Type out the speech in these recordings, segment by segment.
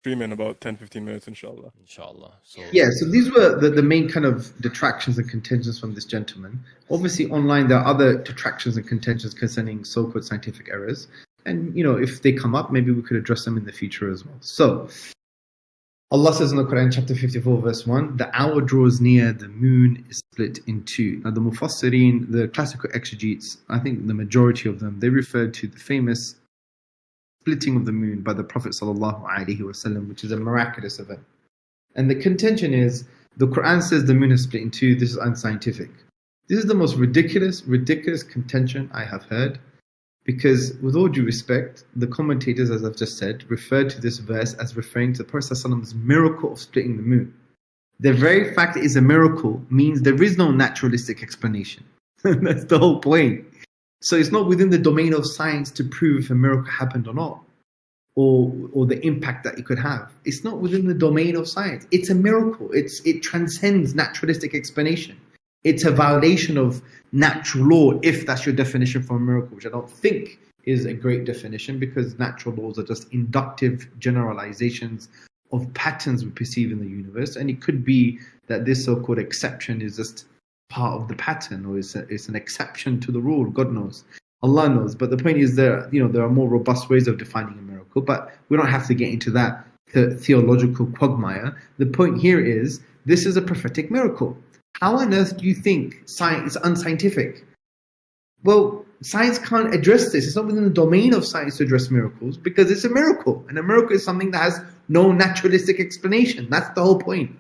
stream in about 10-15 minutes, inshallah. Inshallah. So Yeah, so these were the main kind of detractions and contentions from this gentleman. Obviously, online there are other detractions and contentions concerning so-called scientific errors. And, if they come up, maybe we could address them in the future as well. So, Allah says in the Qur'an, chapter 54, verse 1, the hour draws near, the moon is split in two. Now, the Mufassirin, the classical exegetes, I think the majority of them, they referred to the famous splitting of the moon by the Prophet ﷺ, which is a miraculous event. And the contention is, the Qur'an says the moon is split in two, this is unscientific. This is the most ridiculous contention I have heard. Because, with all due respect, the commentators, as I've just said, referred to this verse as referring to the Prophet ﷺ's miracle of splitting the moon. The very fact it is a miracle means there is no naturalistic explanation. That's the whole point. So it's not within the domain of science to prove if a miracle happened or not, or the impact that it could have. It's not within the domain of science. It's a miracle. It transcends naturalistic explanation. It's a violation of natural law, if that's your definition for a miracle, which I don't think is a great definition, because natural laws are just inductive generalizations of patterns we perceive in the universe. And it could be that this so-called exception is just part of the pattern, or it's an exception to the rule. God knows. Allah knows. But the point is there are more robust ways of defining a miracle, but we don't have to get into that theological quagmire. The point here is, this is a prophetic miracle. How on earth do you think science is unscientific? Well, science can't address this. It's not within the domain of science to address miracles, because it's a miracle. And a miracle is something that has no naturalistic explanation. That's the whole point.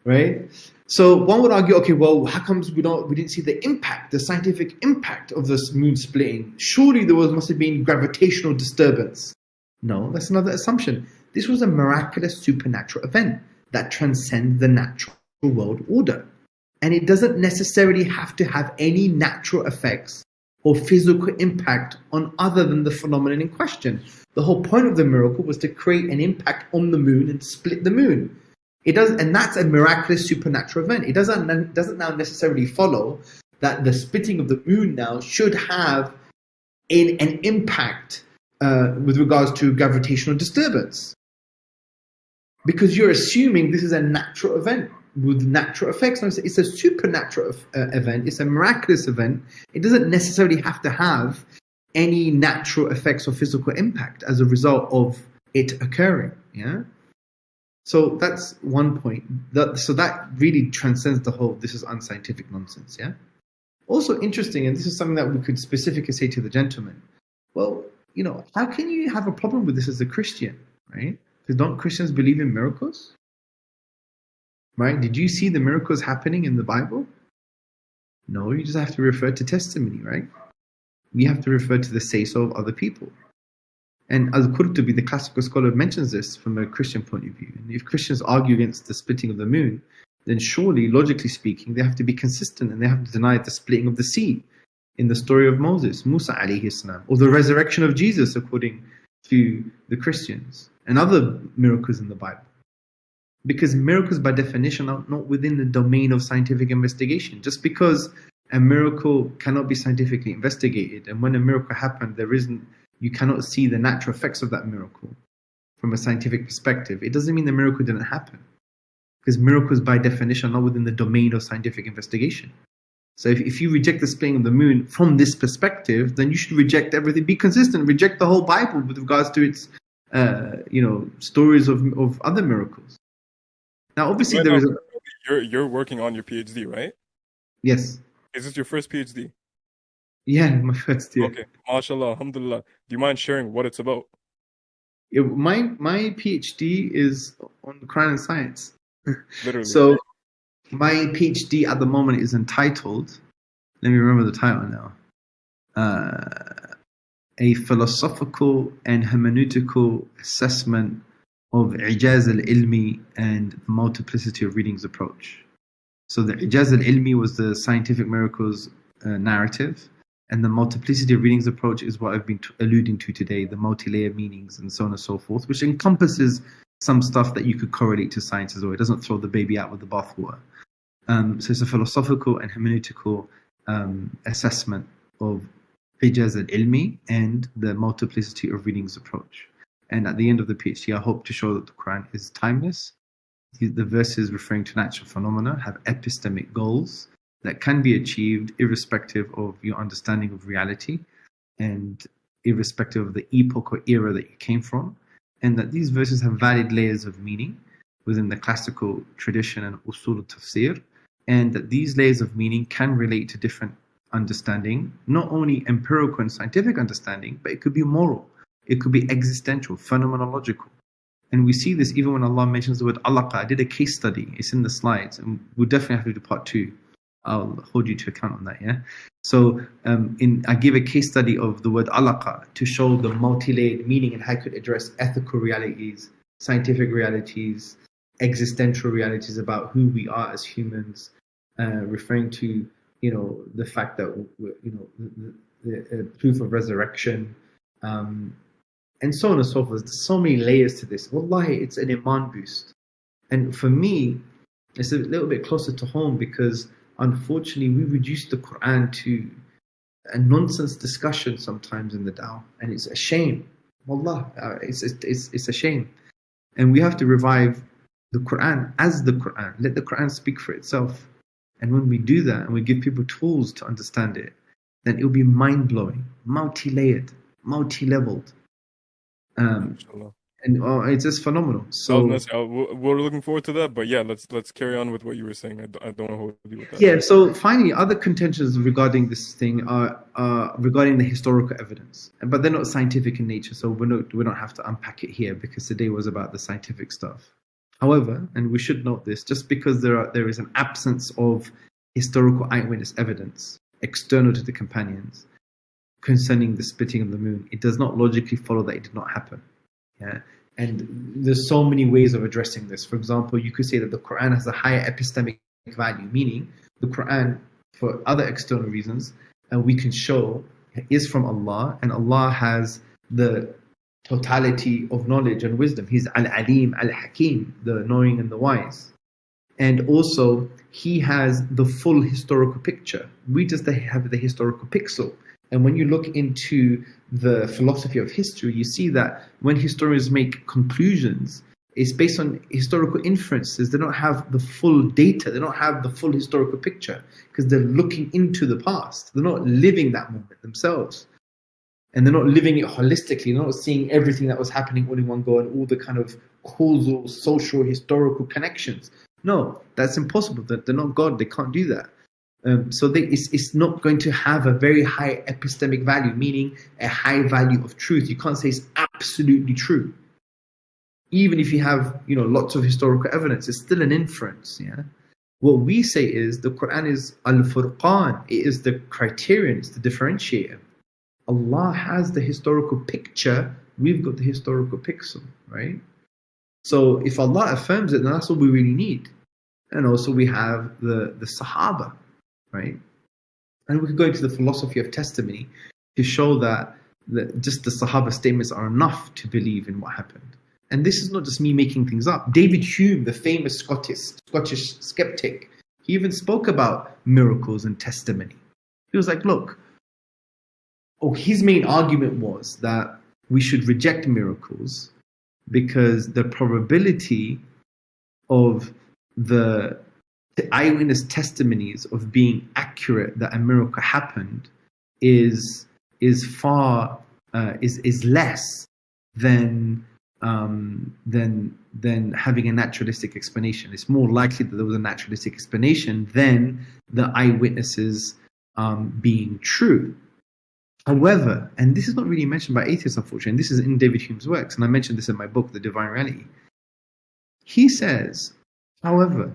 Right? So one would argue, okay, well, how comes we didn't see the impact, the scientific impact of this moon splitting? Surely there must have been gravitational disturbance. No, that's another assumption. This was a miraculous supernatural event that transcends the natural world order. And it doesn't necessarily have to have any natural effects or physical impact on other than the phenomenon in question. The whole point of the miracle was to create an impact on the moon and split the moon. And that's a miraculous supernatural event. It doesn't now necessarily follow that the splitting of the moon now should have an impact with regards to gravitational disturbance. Because you're assuming this is a natural event with natural effects. No, it's a supernatural event. It's a miraculous event. It doesn't necessarily have to have any natural effects or physical impact as a result of it occurring. Yeah. So that's one point. So that really transcends the whole, this is unscientific nonsense. Yeah. Also interesting, and this is something that we could specifically say to the gentleman. Well, how can you have a problem with this as a Christian, right? Because don't Christians believe in miracles? Right? Did you see the miracles happening in the Bible? No, you just have to refer to testimony, right? You have to refer to the say-so of other people. And Al-Qurtubi, the classical scholar, mentions this from a Christian point of view. And if Christians argue against the splitting of the moon, then surely, logically speaking, they have to be consistent and they have to deny the splitting of the sea in the story of Moses, Musa alayhi salam, or the resurrection of Jesus according to the Christians, and other miracles in the Bible. Because miracles, by definition, are not within the domain of scientific investigation. Just because a miracle cannot be scientifically investigated, and when a miracle happened, you cannot see the natural effects of that miracle from a scientific perspective, it doesn't mean the miracle didn't happen. Because miracles, by definition, are not within the domain of scientific investigation. So if you reject the splitting of the moon from this perspective, then you should reject everything. Be consistent. Reject the whole Bible with regards to its, stories of other miracles. Now, obviously, there is You're working on your PhD, right? Yes. Is this your first PhD? Yeah, my first year. Okay, mashallah, alhamdulillah. Do you mind sharing what it's about? My PhD is on Qur'an and science. Literally. So my PhD at the moment is entitled, let me remember the title now, A Philosophical and Hermeneutical Assessment of Ijaz al-Ilmi and the Multiplicity of Readings Approach. So the Ijaz al-Ilmi was the scientific miracles narrative, and the multiplicity of readings approach is what I've been alluding to today, the multi-layer meanings and so on and so forth, which encompasses some stuff that you could correlate to science as well. It doesn't throw the baby out with the bathwater. So it's a philosophical and hermeneutical assessment of Ijaz al-Ilmi and the multiplicity of readings approach. And at the end of the PhD, I hope to show that the Quran is timeless. The verses referring to natural phenomena have epistemic goals that can be achieved irrespective of your understanding of reality and irrespective of the epoch or era that you came from, and that these verses have valid layers of meaning within the classical tradition and usul tafsir, and that these layers of meaning can relate to different understanding, not only empirical and scientific understanding, but it could be moral, it could be existential, phenomenological. And we see this even when Allah mentions the word alaqa. I did a case study, it's in the slides, and we'll definitely have to do part 2. I'll hold you to account on that, yeah? So I give a case study of the word alaqa to show the multi-layered meaning and how it could address ethical realities, scientific realities, existential realities about who we are as humans, referring to, the fact that, the proof of resurrection, and so on and so forth. There's so many layers to this. Wallahi, it's an iman boost. And for me, it's a little bit closer to home because unfortunately we reduce the Qur'an to a nonsense discussion sometimes in the da'wah, and it's a shame. Wallah, it's a shame. And we have to revive the Qur'an as the Qur'an. Let the Qur'an speak for itself. And when we do that and we give people tools to understand it, then it will be mind-blowing, multi-layered, multi-leveled. Inshallah. And it's just phenomenal. So we're looking forward to that. But yeah, let's carry on with what you were saying. I don't want to hold you with that. Yeah. So finally, other contentions regarding this thing are regarding the historical evidence, but they're not scientific in nature. So we don't have to unpack it here because today was about the scientific stuff. However, and we should note this, just because there is an absence of historical eyewitness evidence external to the companions concerning the splitting of the moon, it does not logically follow that it did not happen. Yeah, and there's so many ways of addressing this. For example, you could say that the Quran has a higher epistemic value, meaning the Quran, for other external reasons, and we can show is from Allah, and Allah has the totality of knowledge and wisdom. He's Al-Alim, Al-Hakim, the knowing and the wise. And also, He has the full historical picture. We just have the historical pixel. And when you look into the philosophy of history, you see that when historians make conclusions, it's based on historical inferences. They don't have the full data. They don't have the full historical picture because they're looking into the past. They're not living that moment themselves. And they're not living it holistically. They're not seeing everything that was happening all in one go and all the kind of causal, social, historical connections. No, that's impossible. They're not God. They can't do that. So it's not going to have a very high epistemic value, meaning a high value of truth. You can't say it's absolutely true. Even if you have, lots of historical evidence, it's still an inference. Yeah. What we say is the Quran is al-Furqan. It is the criterion. It's the differentiator. Allah has the historical picture. We've got the historical pixel, right? So if Allah affirms it, then that's all we really need. And also we have the Sahaba. Right? And we could go into the philosophy of testimony to show that just the Sahaba statements are enough to believe in what happened. And this is not just me making things up. David Hume, the famous Scottish skeptic, he even spoke about miracles and testimony. He was like, look, his main argument was that we should reject miracles because the probability of the eyewitness testimonies of being accurate that a miracle happened is less than having a naturalistic explanation. It's more likely that there was a naturalistic explanation than the eyewitnesses being true. However, and this is not really mentioned by atheists, unfortunately, and this is in David Hume's works, and I mentioned this in my book, The Divine Reality. He says, however,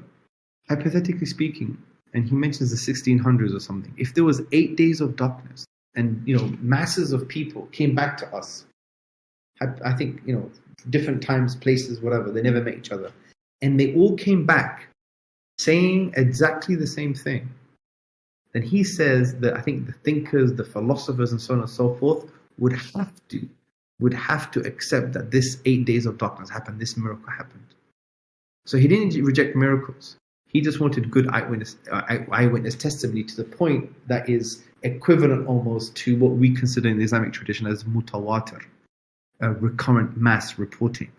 hypothetically speaking, and he mentions the 1600s or something, if there was 8 days of darkness and, masses of people came back to us, I think, different times, places, whatever, they never met each other, and they all came back saying exactly the same thing, then he says that I think the thinkers, the philosophers, and so on and so forth would have to accept that this 8 days of darkness happened, this miracle happened. So he didn't reject miracles. He just wanted good eyewitness testimony to the point that is equivalent almost to what we consider in the Islamic tradition as mutawatir. recurrent mass reporting.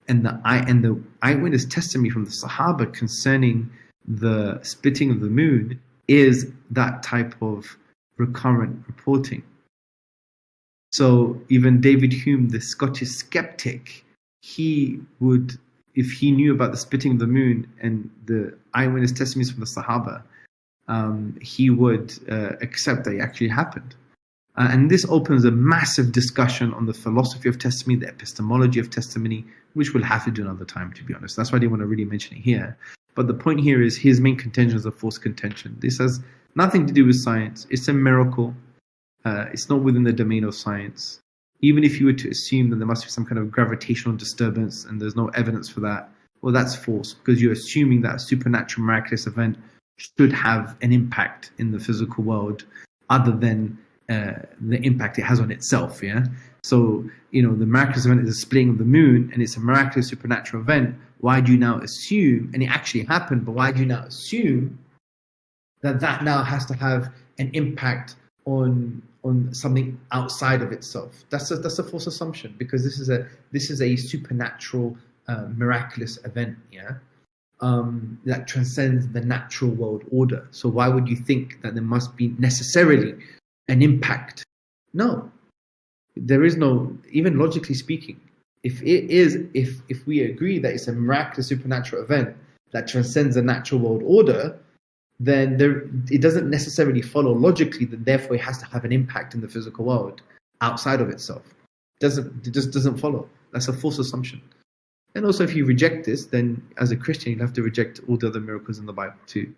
And the eyewitness testimony from the Sahaba concerning the splitting of the moon is that type of recurrent reporting. So even David Hume, the Scottish skeptic, he would, if he knew about the splitting of the moon and the eyewitness testimonies from the Sahaba, he would accept that it actually happened. And this opens a massive discussion on the philosophy of testimony, the epistemology of testimony, which we'll have to do another time, to be honest. That's why I didn't want to really mention it here. But the point here is his main contention is a false contention. This has nothing to do with science. It's a miracle. It's not within the domain of science. Even if you were to assume that there must be some kind of gravitational disturbance and there's no evidence for that, well, that's false, because you're assuming that a supernatural miraculous event should have an impact in the physical world other than the impact it has on itself, yeah? So, the miraculous event is a splitting of the moon, and it's a miraculous supernatural event. Why do you now assume, and it actually happened, but why do you now assume that now has to have an impact on something outside of itself? That's a false assumption, because this is a supernatural, miraculous event, yeah? That transcends the natural world order. So why would you think that there must be necessarily an impact? No, there is no, even logically speaking. If we agree that it's a miraculous supernatural event that transcends the natural world order, then it doesn't necessarily follow logically that therefore it has to have an impact in the physical world outside of itself. It just doesn't follow. That's a false assumption. And also, if you reject this, then as a Christian, you'll have to reject all the other miracles in the Bible too.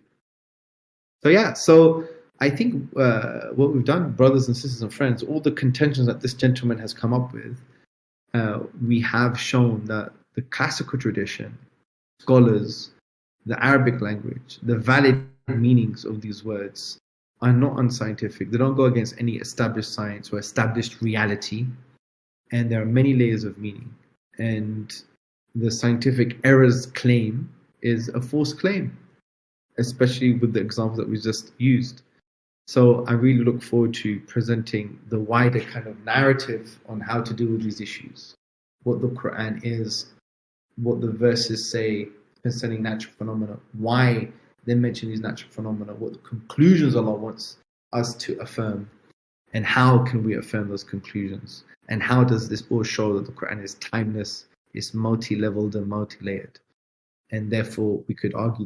So I think what we've done, brothers and sisters and friends, all the contentions that this gentleman has come up with, we have shown that the classical tradition, scholars, the Arabic language, the valid meanings of these words are not unscientific. They don't go against any established science or established reality. And there are many layers of meaning. And the scientific errors claim is a false claim, especially with the examples that we just used. So I really look forward to presenting the wider kind of narrative on how to deal with these issues, what the Qur'an is, what the verses say concerning natural phenomena, why they mention these natural phenomena, what the conclusions Allah wants us to affirm, and how can we affirm those conclusions, and how does this all show that the Qur'an is timeless, it's multi-leveled and multi-layered, and therefore we could argue